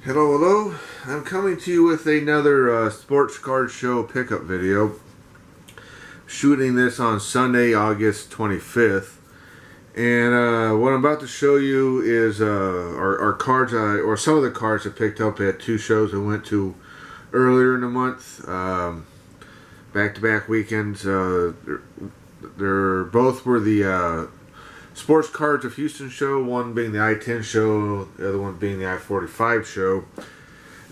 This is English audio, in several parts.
Hello, hello. I'm coming to you with another sports card show pickup video. Shooting this on Sunday, August 25th. And what I'm about to show you is our cards, or some of the cards I picked up at two shows I went to earlier in the month. Back-to-back weekends. They're both were the Sports Cards of Houston show, one being the I-10 show, the other one being the I-45 show.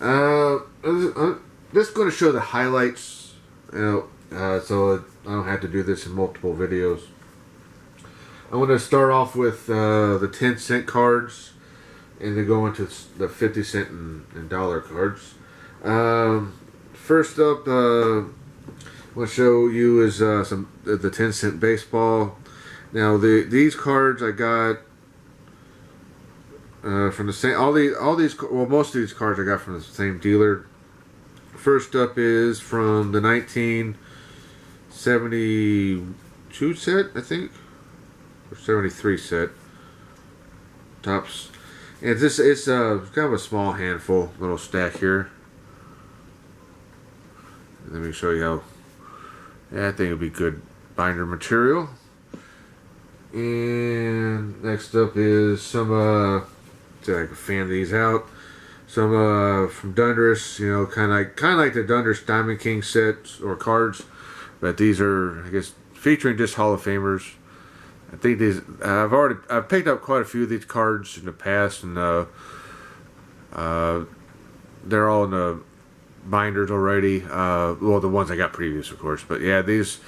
I'm just going to show the highlights, so I don't have to do this in multiple videos. I'm going to start off with the 10-cent cards, and then go into the 50-cent and dollar cards. First up, I'm going to show you is some the 10-cent baseball. Now these cards I got from the same most of these cards I got from the same dealer. First up is from the 1972 set, I think, or 73 set. Tops, and it's kind of a small handful, little stack here. Let me show you how. Yeah, I think it'll be good binder material. And next up is some, see if I can fan these out. Some from Dundas, you know, kind of like the Dundas Diamond King sets or cards, but these are, I guess, featuring just Hall of Famers. I think these I've picked up quite a few of these cards in the past, and they're all in the binders already. Well, the ones I got previous, of course, but yeah, these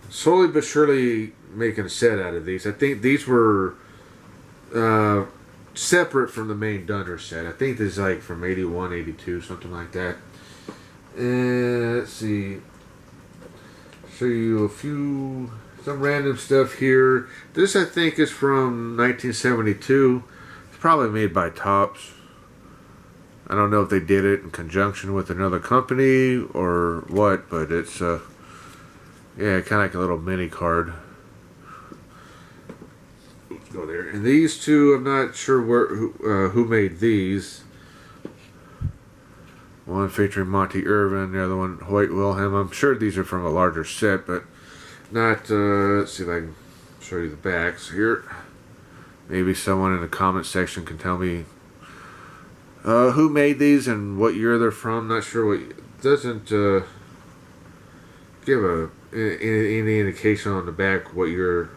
slowly but surely making a set out of these. I think these were separate from the main Dundas set. I think this is like from 81, 82, something like that. And let's see. Show you some random stuff here. This I think is from 1972. It's probably made by Topps. I don't know if they did it in conjunction with another company or what, but it's yeah, kind of like a little mini card. Go there. And these two, I'm not sure who made these. One featuring Monty Irvin, the other one Hoyt Wilhelm. I'm sure these are from a larger set, but not. Let's see if I can show you the backs here. Maybe someone in the comment section can tell me who made these and what year they're from. Not sure what. It doesn't give any indication on the back what year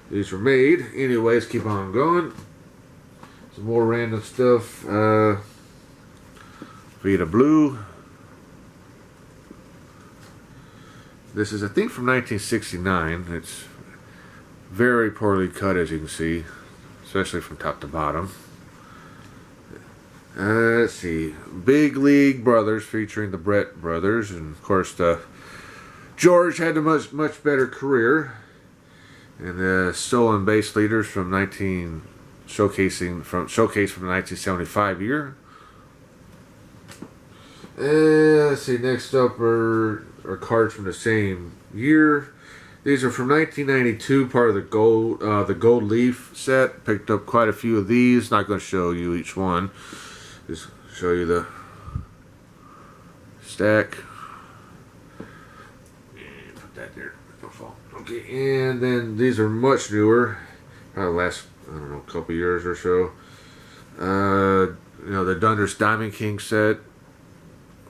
these were made. Anyways, keep on going. Some more random stuff. Vita Blue. This is, I think, from 1969. It's very poorly cut, as you can see, especially from top to bottom. Let's see. Big League Brothers, featuring the Brett brothers, and of course George had a much better career. And the Stolen Base Leaders from showcase from the 1975 year. Let's see, next up are cards from the same year. These are from 1992, part of the Gold Leaf set. Picked up quite a few of these. Not going to show you each one. Just show you the stack. And put that there. Don't fall. Okay, and then these are much newer. Probably last, I don't know, couple years or so. You know, the Dundas Diamond King set.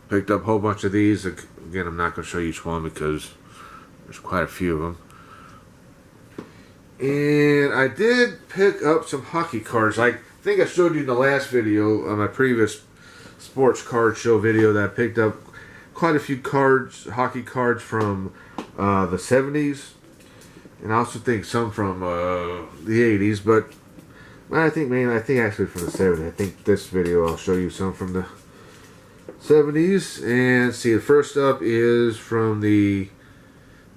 Picked up a whole bunch of these. Again, I'm not going to show you each one because there's quite a few of them. And I did pick up some hockey cards. I think I showed you in the last video, on my previous sports card show video, that I picked up quite a few cards, hockey cards from the 70s. And I also think some from the 80s, but I think actually from the 70s. I think this video I'll show you some from the 70s. And see, the first up is from the,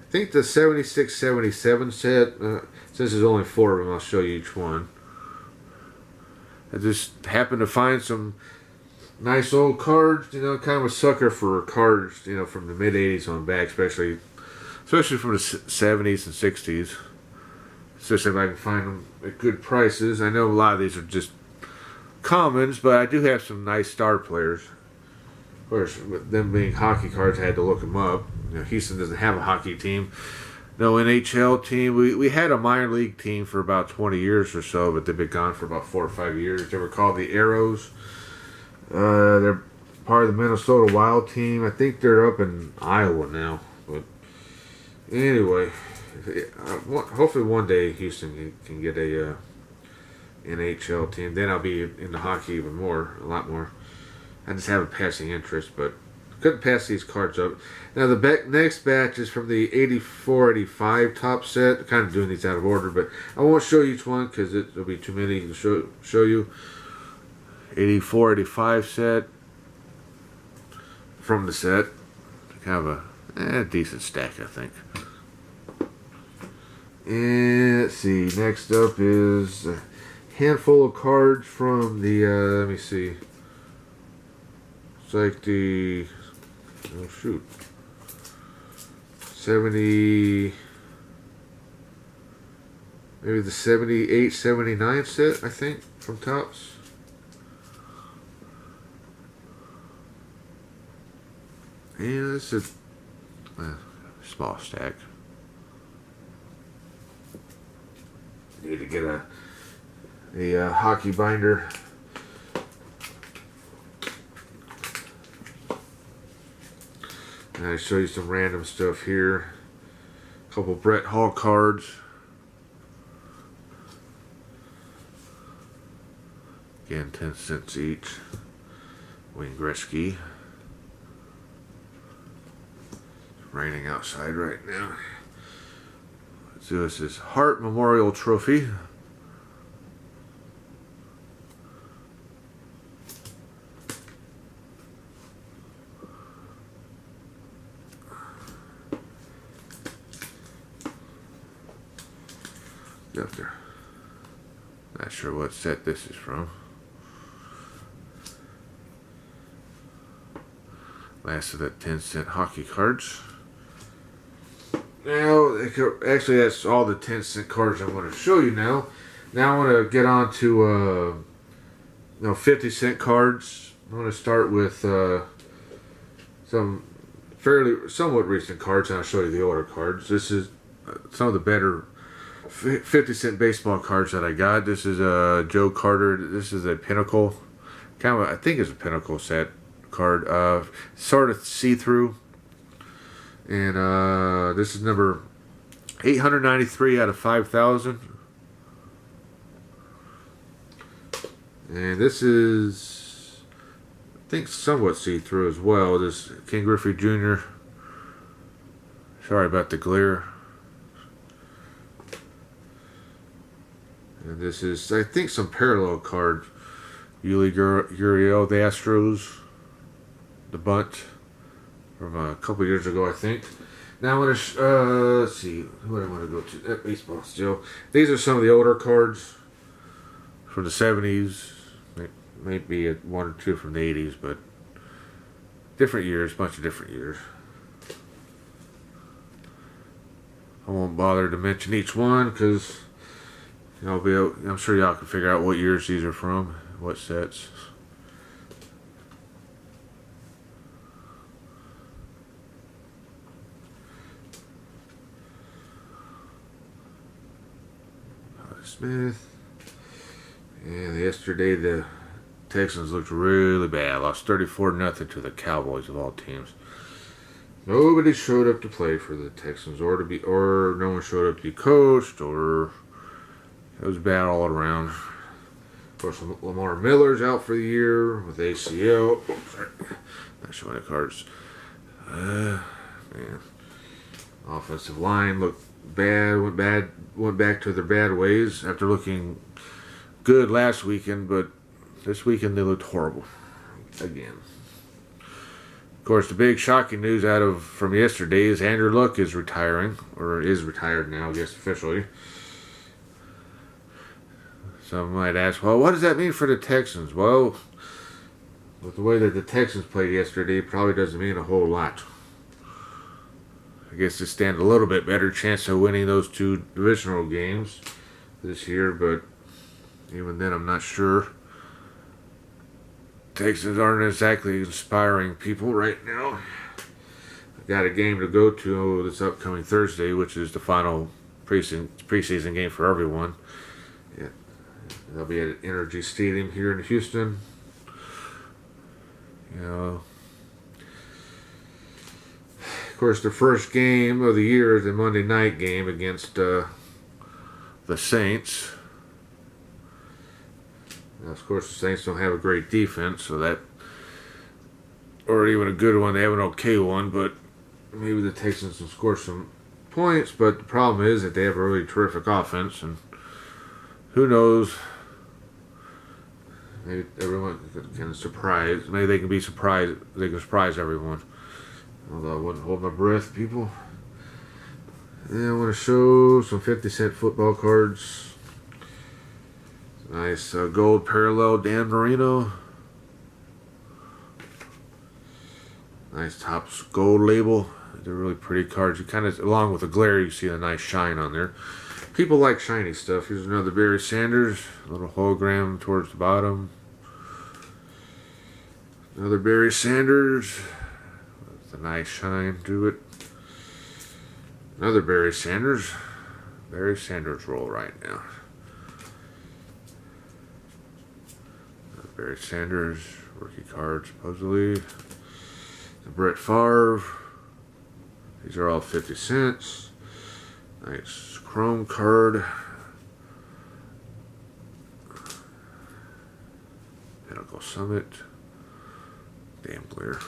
I think, the 76-77 set. Since there's only 4 of them, I'll show you each one. I just happened to find some nice old cards, you know, kind of a sucker for cards, you know, from the mid 80s on back, especially from the 70s and 60s. Especially if I can find them at good prices. I know a lot of these are just commons, but I do have some nice star players. Of course, with them being hockey cards, I had to look them up. Houston doesn't have a hockey team. No NHL team. We had a minor league team for about 20 years or so, but they've been gone for about 4 or 5 years. They were called the Arrows. They're part of the Minnesota Wild team. I think they're up in Iowa now. But anyway, hopefully one day Houston can get a NHL team. Then I'll be into hockey even more, a lot more. I just have a passing interest, but couldn't pass these cards up. Now the next batch is from the 84-85 top set. I'm kind of doing these out of order, but I won't show each one because it'll be too many to show you. 84-85 set from the set. Kind of a decent stack, I think. And let's see. Next up is a handful of cards from the. Let me see. It's like the. Oh shoot. 70. Maybe the 78-79 set, I think, from Topps. And this is a small stack. Need to get a hockey binder. And I show you some random stuff here. A couple Brett Hall cards. Again, 10 cents each. Wayne Gretzky. It's raining outside right now. So this is Hart Memorial Trophy. Up there. Not sure what set this is from. Last of the 10-cent hockey cards. Now, actually, that's all the 10-cent cards I'm going to show you now. Now I want to get on to 50-cent cards. I'm going to start with some somewhat recent cards, and I'll show you the older cards. This is some of the better 50-cent baseball cards that I got. This is Joe Carter. This is a Pinnacle. I think it's a Pinnacle set card. Sort of see-through. And this is number 893 out of 5,000. And this is, I think, somewhat see-through as well. This Ken Griffey Jr. Sorry about the glare. And this is, I think, some parallel cards. Yuli Gurriel, the Astros, the bunt from a couple years ago, I think. Now I'm going to, let's see, who do I want to go to? Baseball still. These are some of the older cards from the 70s. Maybe one or two from the 80s, but different years, bunch of different years. I won't bother to mention each one because I'm sure y'all can figure out what years these are from, what sets. Smith. And yesterday the Texans looked really bad. Lost 34-0 to the Cowboys of all teams. Nobody showed up to play for the Texans, or no one showed up to be coached, or it was bad all around. Of course, Lamar Miller's out for the year with ACL. Oh, sorry. Not showing the cards. Man. Offensive line looked bad, went back to their bad ways after looking good last weekend, but this weekend they looked horrible again. Of course, the big shocking news from yesterday is Andrew Luck is retiring, or is retired now, I guess officially. Some might ask, well, what does that mean for the Texans? Well, with the way that the Texans played yesterday, it probably doesn't mean a whole lot. I guess they stand a little bit better chance of winning those two divisional games this year, but even then I'm not sure. Texans aren't exactly inspiring people right now. I got a game to go to this upcoming Thursday, which is the final preseason game for everyone. Yeah, they'll be at Energy Stadium here in Houston. You know, of course, the first game of the year is the Monday night game against the Saints. Now, of course, the Saints don't have a great defense, so that, or even a good one. They have an okay one, but maybe the Texans will score some points. But the problem is that they have a really terrific offense, and who knows? Maybe everyone can surprise. Maybe they can be surprised. They can surprise everyone. Although I wouldn't hold my breath, people. And I want to show some 50-cent football cards. Nice gold parallel Dan Marino. Nice Topps gold label. They're really pretty cards. You kind of, along with the glare, you see a nice shine on there. People like shiny stuff. Here's another Barry Sanders. A little hologram towards the bottom. Another Barry Sanders. With a nice shine to it. Another Barry Sanders. Barry Sanders roll right now. Barry Sanders, rookie card supposedly. The Brett Favre. These are all 50 cents. Nice chrome card. Pinnacle Summit. Damn glare.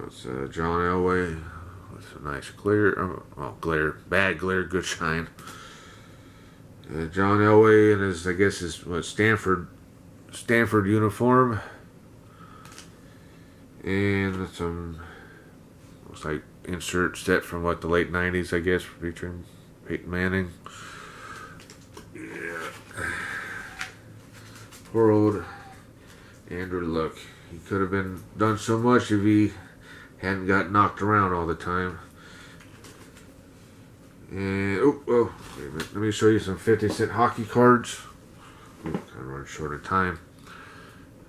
It's John Elway. With a nice glare, bad glare, good shine. John Elway and his, I guess, his Stanford uniform, and some looks like insert set from the late '90s, I guess, featuring Peyton Manning. Yeah, poor old Andrew Luck. He could have been done so much if he hadn't got knocked around all the time. And wait a minute. Let me show you some 50-cent hockey cards. Kind of running short of time.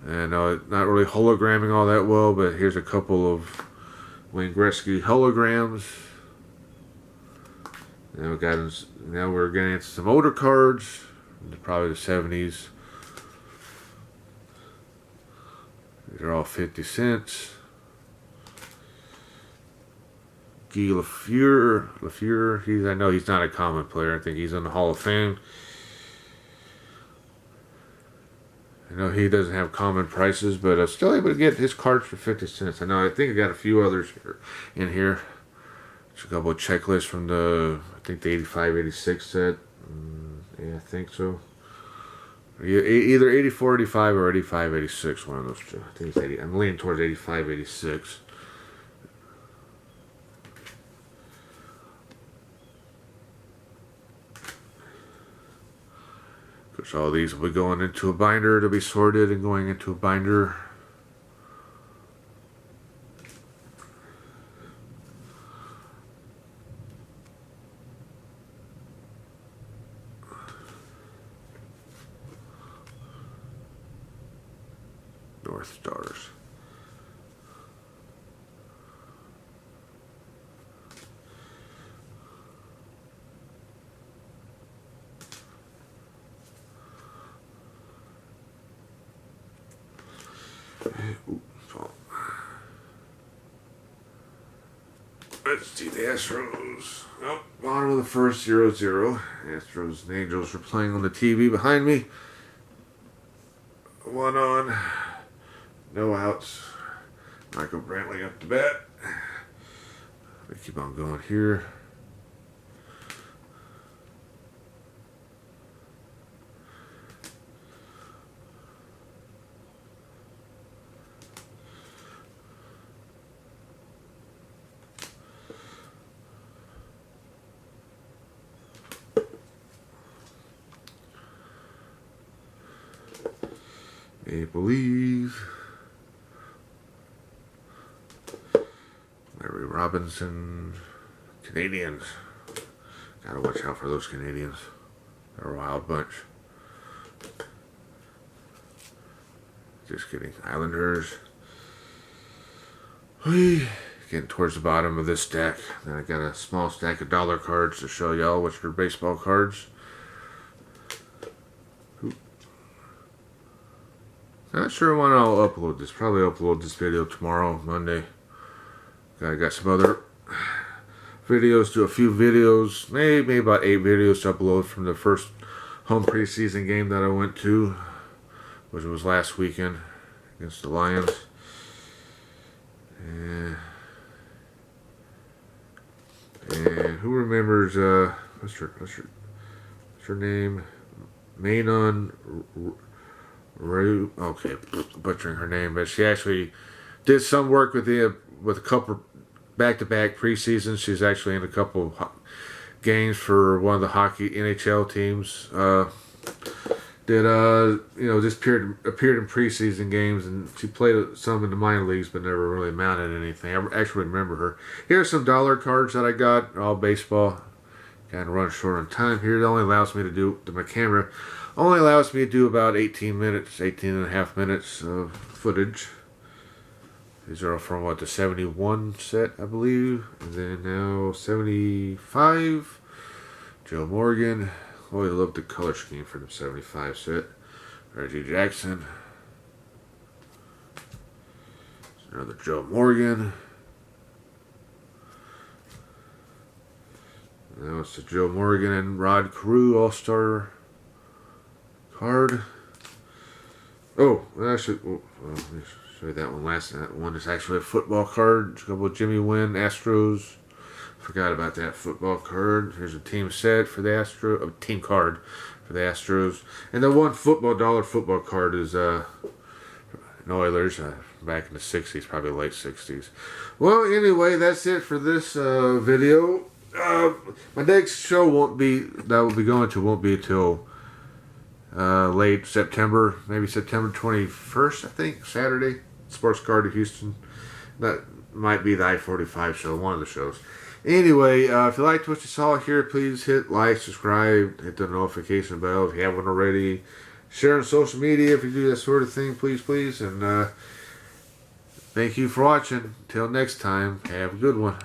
And not really hologramming all that well, but here's a couple of Wayne Gretzky holograms. Now we're getting into some older cards, probably the 70s. These are all 50 cents. Guy Lafleur, I know he's not a common player. I think he's in the Hall of Fame. I know he doesn't have common prices, but I'm still able to get his cards for 50 cents. I think I got a few others in here. Just a couple of checklists from the 85-86 set. Yeah, I think so. Either 84-85 or 85-86, one of those two. I think it's 80. I'm leaning towards 85-86. So all these will be going into a binder to be sorted and going into a binder. North Stars. Let's see the Astros. Oh, bottom of the first, 0-0. Astros and Angels are playing on the TV behind me. 1 on. No outs. Michael Brantley up to bat. We keep on going here. Maple Leaf. Larry Robinson. Canadians. Gotta watch out for those Canadians. They're a wild bunch. Just kidding. Islanders. Whee. Getting towards the bottom of this stack. Then I got a small stack of dollar cards to show y'all, which are baseball cards. Not sure when I'll upload this. Probably upload this video tomorrow, Monday. I got some other videos, do a few videos, maybe about 8 videos to upload from the first home preseason game that I went to, which was last weekend against the Lions. And who remembers, what's her name? Manon okay, butchering her name, but she actually did some work with a couple back-to-back preseasons. She's actually in a couple games for one of the hockey NHL teams. Just appeared in preseason games, and she played some in the minor leagues, but never really amounted to anything. I actually remember her. Here's some dollar cards that I got, all baseball. Kind of run short on time here. It only allows me to do, my camera only allows me to do about 18 and a half minutes of footage. These are from the 71 set, I believe. And then now 75. Joe Morgan. Oh, I love the color scheme for the 75 set. Reggie Jackson. Another Joe Morgan. Now it's the Joe Morgan and Rod Carew All-Star card. Oh, actually, let me show you that one last. That one is actually a football card. It's a couple of Jimmy Wynn Astros. Forgot about that football card. Here's a team set for the Astros. Team card for the Astros. And the one dollar football card is an Oilers back in the 60s, probably late 60s. Well, anyway, that's it for this video. My next show won't be until late September, maybe September 21st, I think, Saturday. Sports Card of Houston. That might be the I-45 show, one of the shows. Anyway, if you liked what you saw here, please hit like, subscribe, hit the notification bell if you haven't already. Share on social media if you do that sort of thing, please. And thank you for watching. Till next time, have a good one.